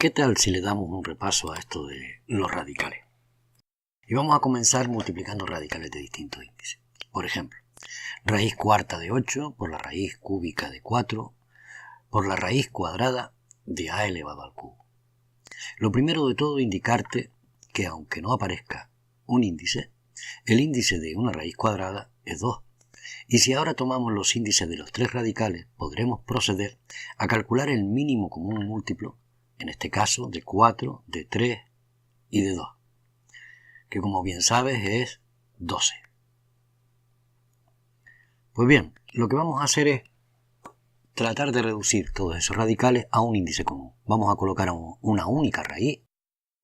¿Qué tal si le damos un repaso a esto de los radicales? Y vamos a comenzar multiplicando radicales de distintos índices. Por ejemplo, raíz cuarta de 8 por la raíz cúbica de 4 por la raíz cuadrada de a elevado al cubo. Lo primero de todo, indicarte que aunque no aparezca un índice, el índice de una raíz cuadrada es 2. Y si ahora tomamos los índices de los tres radicales, podremos proceder a calcular el mínimo común múltiplo, en este caso de 4, de 3 y de 2, que como bien sabes es 12. Pues bien, lo que vamos a hacer es tratar de reducir todos esos radicales a un índice común. Vamos a colocar una única raíz,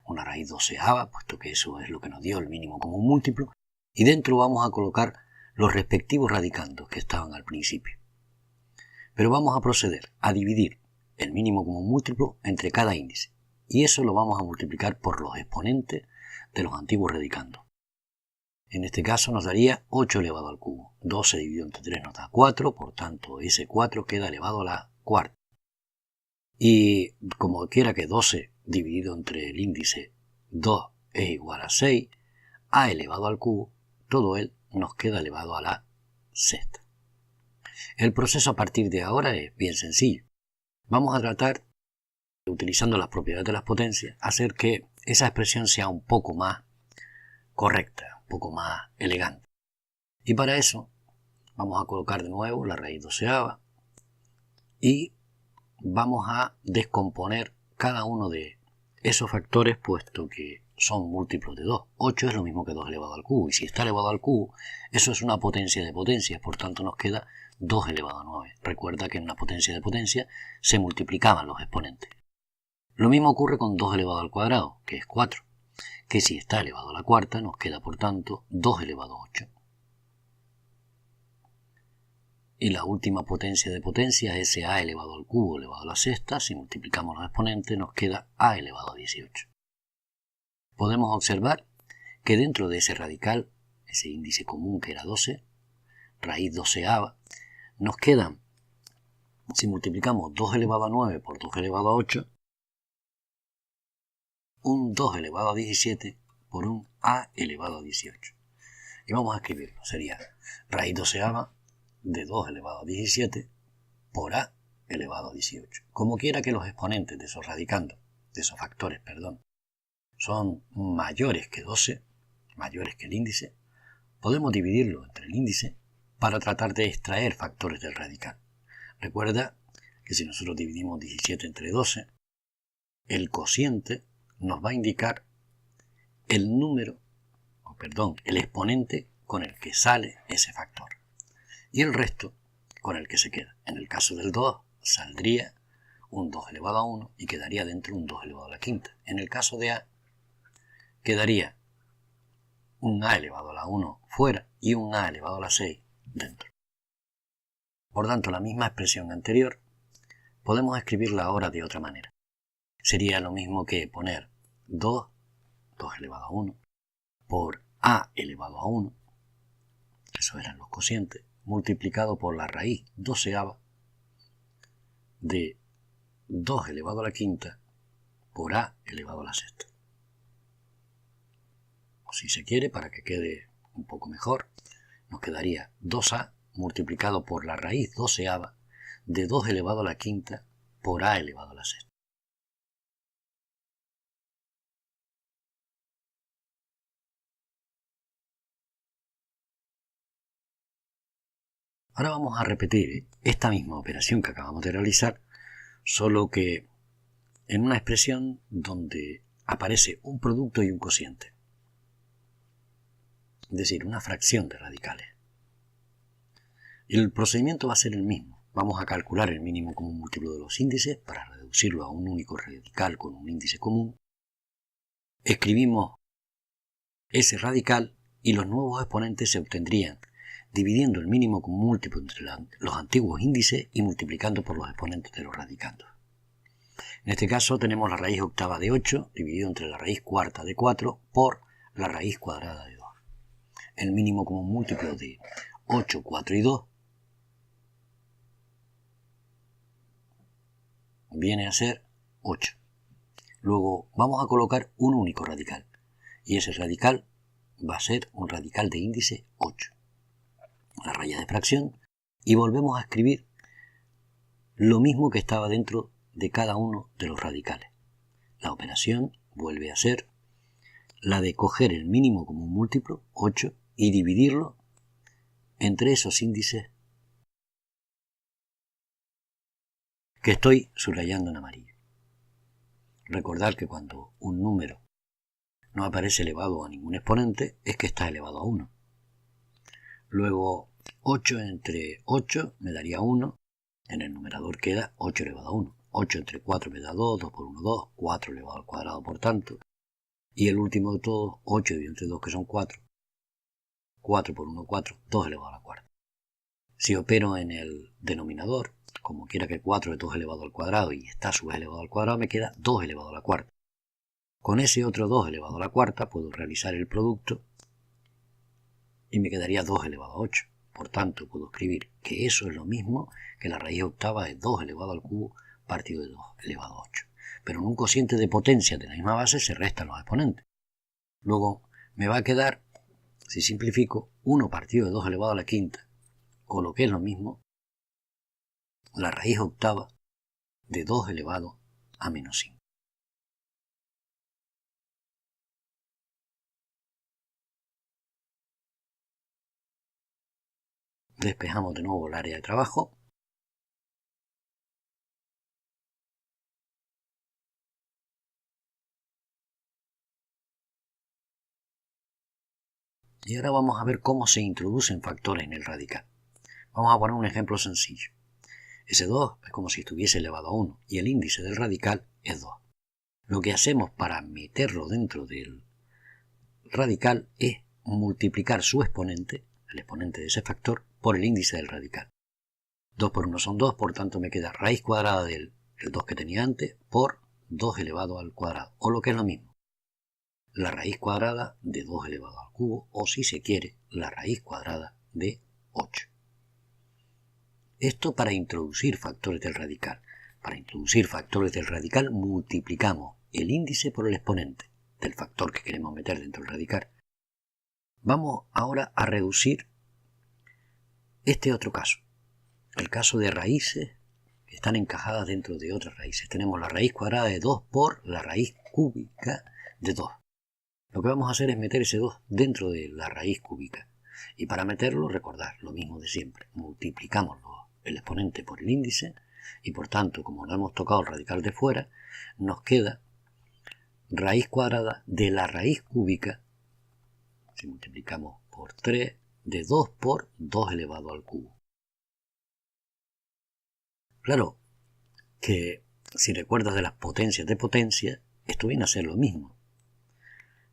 una raíz doceava, puesto que eso es lo que nos dio el mínimo común múltiplo, y dentro vamos a colocar los respectivos radicandos que estaban al principio. Pero vamos a proceder a dividir el mínimo común múltiplo entre cada índice, y eso lo vamos a multiplicar por los exponentes de los antiguos radicandos. En este caso nos daría 8 elevado al cubo. 12 dividido entre 3 nos da 4, por tanto ese 4 queda elevado a la cuarta. Y como quiera que 12 dividido entre el índice 2 es igual a 6, a elevado al cubo, todo él nos queda elevado a la sexta. El proceso a partir de ahora es bien sencillo. Vamos a tratar, utilizando las propiedades de las potencias, hacer que esa expresión sea un poco más correcta, un poco más elegante. Y para eso vamos a colocar de nuevo la raíz doceava y vamos a descomponer cada uno de esos factores, puesto que son múltiplos de 2. 8 es lo mismo que 2 elevado al cubo, y si está elevado al cubo, eso es una potencia de potencias, por tanto nos queda 2 elevado a 9. Recuerda que en una potencia de potencia se multiplicaban los exponentes. Lo mismo ocurre con 2 elevado al cuadrado, que es 4, que si está elevado a la cuarta nos queda por tanto 2 elevado a 8. Y la última potencia de potencias, ese a elevado al cubo elevado a la sexta, si multiplicamos los exponentes nos queda a elevado a 18. Podemos observar que dentro de ese radical, ese índice común que era 12, raíz doceava, nos quedan, si multiplicamos 2 elevado a 9 por 2 elevado a 8, un 2 elevado a 17 por un a elevado a 18. Y vamos a escribirlo, sería raíz doceava de 2 elevado a 17 por a elevado a 18. Como quiera que los exponentes de esos radicandos, de esos factores, son mayores que 12, mayores que el índice, podemos dividirlo entre el índice para tratar de extraer factores del radical. Recuerda que si nosotros dividimos 17 entre 12, el cociente nos va a indicar el exponente con el que sale ese factor. Y el resto con el que se queda. En el caso del 2 saldría un 2 elevado a 1 y quedaría dentro un 2 elevado a la quinta. En el caso de a quedaría un a elevado a la 1 fuera y un a elevado a la 6 dentro. Por tanto, la misma expresión anterior podemos escribirla ahora de otra manera. Sería lo mismo que poner 2 elevado a 1 por a elevado a 1, eso eran los cocientes, multiplicado por la raíz doceava de 2 elevado a la quinta por a elevado a la sexta. O si se quiere, para que quede un poco mejor, nos quedaría 2a multiplicado por la raíz doceava de 2 elevado a la quinta por a elevado a la sexta. Ahora vamos a repetir esta misma operación que acabamos de realizar, solo que en una expresión donde aparece un producto y un cociente, es decir, una fracción de radicales. El procedimiento va a ser el mismo. Vamos a calcular el mínimo común múltiplo de los índices para reducirlo a un único radical con un índice común. Escribimos ese radical y los nuevos exponentes se obtendrían dividiendo el mínimo común múltiplo entre los antiguos índices y multiplicando por los exponentes de los radicandos. En este caso tenemos la raíz octava de 8 dividido entre la raíz cuarta de 4 por la raíz cuadrada de 2. El mínimo común múltiplo de 8, 4 y 2 viene a ser 8. Luego vamos a colocar un único radical. Y ese radical va a ser un radical de índice 8. La raya de fracción. Y volvemos a escribir lo mismo que estaba dentro de cada uno de los radicales. La operación vuelve a ser la de coger el mínimo común múltiplo, 8, y dividirlo entre esos índices que estoy subrayando en amarillo. Recordar que cuando un número no aparece elevado a ningún exponente es que está elevado a 1. Luego 8 entre 8 me daría 1. En el numerador queda 8 elevado a 1. 8 entre 4 me da 2, 2 por 1, 2, 4 elevado al cuadrado por tanto. Y el último de todos, 8 dividido entre 2 que son 4. 4 por 1, 4, 2 elevado a la cuarta. Si opero en el denominador, como quiera que 4 es 2 elevado al cuadrado y está a su vez elevado al cuadrado, me queda 2 elevado a la cuarta. Con ese otro 2 elevado a la cuarta puedo realizar el producto y me quedaría 2 elevado a 8. Por tanto, puedo escribir que eso es lo mismo que la raíz octava de 2 elevado al cubo partido de 2 elevado a 8. Pero en un cociente de potencia de la misma base se restan los exponentes. Luego me va a quedar, si simplifico, 1 partido de 2 elevado a la quinta, o lo que es lo mismo, la raíz octava de 2 elevado a menos 5. Despejamos de nuevo el área de trabajo. Y ahora vamos a ver cómo se introducen factores en el radical. Vamos a poner un ejemplo sencillo. Ese 2 es como si estuviese elevado a 1 y el índice del radical es 2. Lo que hacemos para meterlo dentro del radical es multiplicar su exponente, el exponente de ese factor, por el índice del radical. 2 por 1 son 2, por tanto me queda raíz cuadrada del 2 que tenía antes por 2 elevado al cuadrado, o lo que es lo mismo, la raíz cuadrada de 2 elevado al cubo, o si se quiere, la raíz cuadrada de 8. Esto para introducir factores del radical. Para introducir factores del radical multiplicamos el índice por el exponente del factor que queremos meter dentro del radical. Vamos ahora a reducir este otro caso, el caso de raíces que están encajadas dentro de otras raíces. Tenemos la raíz cuadrada de 2 por la raíz cúbica de 2. Lo que vamos a hacer es meter ese 2 dentro de la raíz cúbica. Y para meterlo, recordar lo mismo de siempre. Multiplicamos el exponente por el índice y por tanto, como no hemos tocado el radical de fuera, nos queda raíz cuadrada de la raíz cúbica, si multiplicamos por 3, de 2 por 2 elevado al cubo. Claro que si recuerdas de las potencias de potencia, esto viene a ser lo mismo.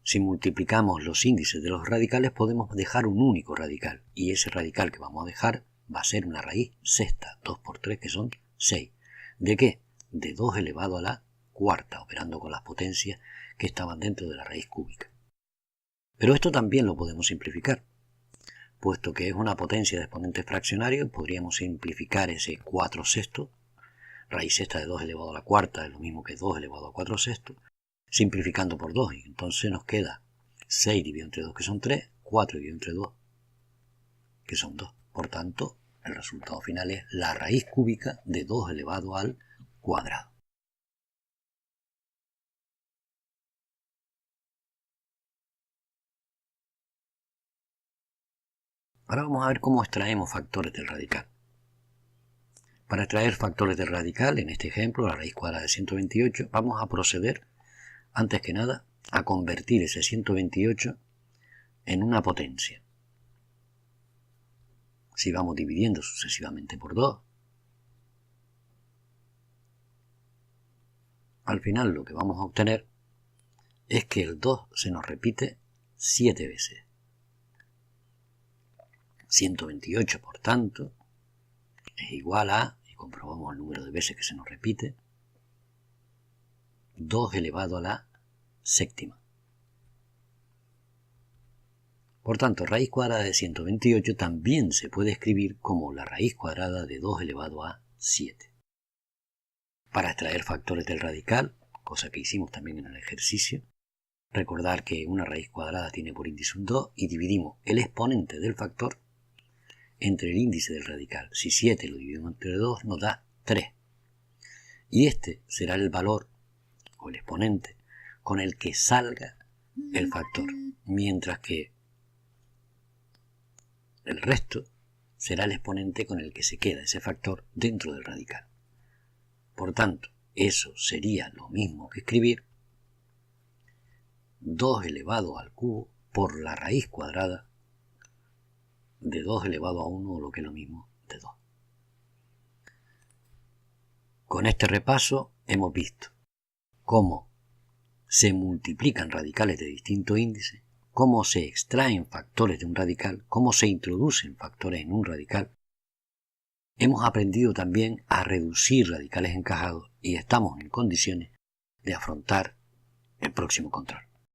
Si multiplicamos los índices de los radicales podemos dejar un único radical y ese radical que vamos a dejar va a ser una raíz sexta, 2 por 3 que son 6. ¿De qué? De 2 elevado a la cuarta, operando con las potencias que estaban dentro de la raíz cúbica. Pero esto también lo podemos simplificar. Puesto que es una potencia de exponentes fraccionarios, podríamos simplificar ese 4 sextos. Raíz sexta de 2 elevado a la cuarta es lo mismo que 2 elevado a 4 sextos. Simplificando por 2, y entonces nos queda 6 dividido entre 2 que son 3, 4 dividido entre 2 que son 2. Por tanto, el resultado final es la raíz cúbica de 2 elevado al cuadrado. Ahora vamos a ver cómo extraemos factores del radical. Para extraer factores del radical, en este ejemplo, la raíz cuadrada de 128, vamos a proceder, antes que nada, a convertir ese 128 en una potencia. Si vamos dividiendo sucesivamente por 2, al final lo que vamos a obtener es que el 2 se nos repite 7 veces. 128, por tanto, es igual a, y comprobamos el número de veces que se nos repite, 2 elevado a la séptima. Por tanto, raíz cuadrada de 128 también se puede escribir como la raíz cuadrada de 2 elevado a 7. Para extraer factores del radical, cosa que hicimos también en el ejercicio. Recordar que una raíz cuadrada tiene por índice un 2 y dividimos el exponente del factor entre el índice del radical. Si 7 lo dividimos entre 2 nos da 3. Y este será el valor o el exponente con el que salga el factor, mientras que el resto será el exponente con el que se queda ese factor dentro del radical. Por tanto, eso sería lo mismo que escribir 2 elevado al cubo por la raíz cuadrada de 2 elevado a 1 o lo que es lo mismo de 2. Con este repaso hemos visto cómo se multiplican radicales de distinto índice, cómo se extraen factores de un radical, cómo se introducen factores en un radical. Hemos aprendido también a reducir radicales encajados y estamos en condiciones de afrontar el próximo control.